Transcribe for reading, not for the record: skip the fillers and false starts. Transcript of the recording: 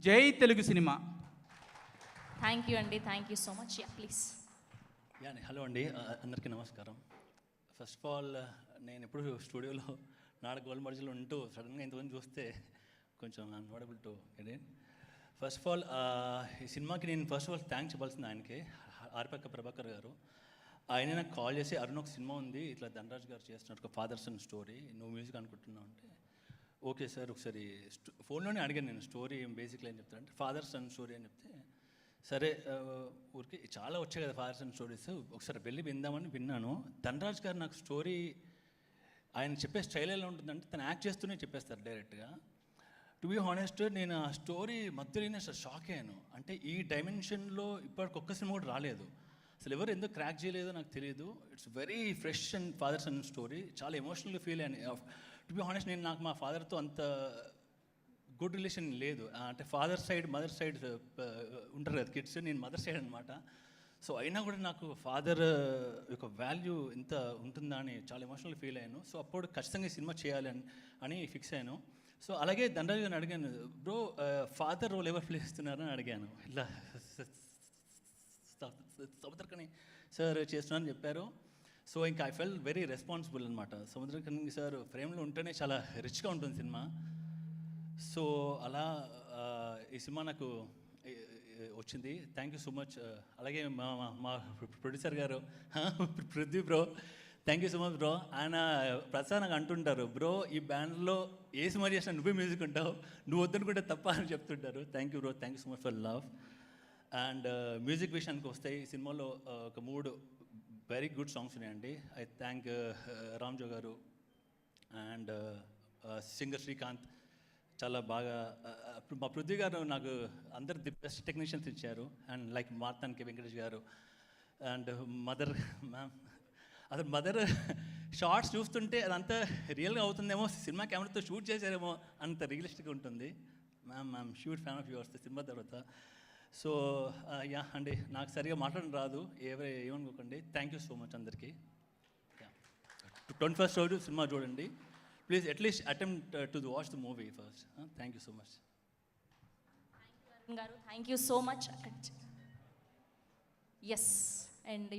జై Telugu cinema. Thank you అండి, thank you so much. Yeah please. Yeah hello అండి, అందరికీ నమస్కారం. ఫస్ట్ ఆఫ్ ఆల్ నేను ఎప్పుడు స్టూడియోలో గోల్డ్ మధ్యలో ఉంటూ సడన్గా ఇంతమంది చూస్తే కొంచెం I'm not able to get in. First of all ఈ సినిమాకి నేను ఫస్ట్ ఆఫ్ ఆల్ థ్యాంక్స్ చెప్పాల్సింది ఆయనకి, ఆర్పక్క ప్రభాకర్ గారు. ఆయన నాకు కాల్ చేసి, అరుణ్ ఒక సినిమా ఉంది ఇట్లా ధనరాజ్ గారు చేస్తున్నారు, ఒక ఫాదర్ సన్ స్టోరీ, నువ్వు మ్యూజిక్ అనుకుంటున్నావు అంటే ఓకే సార్ ఒకసారి ఫోన్లోనే అడిగాను నేను స్టోరీ బేసిక్లీ ఏం చెప్తానంటే ఫాదర్ సన్ స్టోరీ అని చెప్తే సరే ఊరికి చాలా వచ్చాయి కదా ఫాదర్ సన్ స్టోరీస్, ఒకసారి వెళ్ళి విందామని విన్నాను. ధనరాజ్ గారు నాకు స్టోరీ ఆయన చెప్పే స్టైల్ ఎలా ఉంటుందంటే తను యాక్ట్ చేస్తూనే చెప్పేస్తారు డైరెక్ట్గా. టు బీ హానెస్ట్ నేను ఆ స్టోరీ మధ్యలోనే అసలు షాక్ అయ్యాను. అంటే ఈ డైమెన్షన్లో ఇప్పటికి ఒక్క సినిమా కూడా రాలేదు, అసలు ఎవరు ఎందుకు క్రాక్ చేయలేదో నాకు తెలియదు. It's very fresh and father son story, చాలా ఎమోషనల్గా ఫీల్ అయ్యాను. టు బీ హానెస్ట్ నేను నాకు మా ఫాదర్తో అంత గుడ్ రిలేషన్ లేదు, అంటే ఫాదర్ సైడ్ మదర్ సైడ్ ఉంటారు కదా కిడ్స్, నేను మదర్ సైడ్ అనమాట. సో అయినా కూడా నాకు ఫాదర్ యొక్క వాల్యూ ఎంత ఉంటుందా అని చాలా ఎమోషనల్ ఫీల్ అయ్యాను. సో అప్పుడు ఖచ్చితంగా ఈ సినిమా చేయాలి అని ఫిక్స్ అయ్యాను. సో అలాగే ధనరాజ్ గారిని అడిగాను, బ్రో ఫాదర్ రోల్ ఎవరు ప్లే చేస్తున్నారని అడిగాను. ఇలా సముద్రకని సార్ చేస్తున్నారని చెప్పారు. సో ఇంకా ఐ ఫెల్ వెరీ రెస్పాన్సిబుల్ అనమాట. సముద్రకని సార్ ఫ్రేమ్లో ఉంటేనే చాలా రిచ్గా ఉంటుంది సినిమా. సో అలా ఈ సినిమా నాకు వచ్చింది. Thank you so much. అలాగే మా ప్రొడ్యూసర్ గారు Prithvi bro, thank you so much bro. ఆయన ప్రసాద్ నాకు అంటుంటారు, బ్రో ఈ బ్యాండ్లో ఏ సినిమా చేసినా నువ్వే మ్యూజిక్ ఉంటావు, నువ్వు వద్దనుకుంటే తప్ప అని చెప్తుంటారు. Thank you bro, thank you so much for love. And music విషయానికి వస్తే ఈ సినిమాలో ఒక 3 వెరీ గుడ్ సాంగ్స్ ఉన్నాయండి. ఐ థ్యాంక్ రామ్జో గారు అండ్ సింగర్ శ్రీకాంత్, చాలా బాగా మా పృథ్వీ గారు నాకు అందరు ది బెస్ట్ టెక్నీషియన్స్ ఇచ్చారు. అండ్ లైక్ మార్తానికి వెంకటేష్ గారు అండ్ మదర్ మ్యామ్. అసలు మదర్ షార్ట్స్ చూస్తుంటే అదంతా రియల్గా అవుతుందేమో, సినిమా కెమెరాతో షూట్ చేశారేమో అంత రియలిస్టిక్గా ఉంటుంది. Ma'am shoot fan of yours cinema తర్వాత. సో యా అండి, నాకు సరిగా మాట్లాడడం రాదు, ఏమనుకోకండి. థ్యాంక్ యూ సో మచ్ అందరికీ. 21st రోజు సినిమా చూడండి please, at least attempt to watch the movie first. Thank you so much. గారు thank you so much. Yes and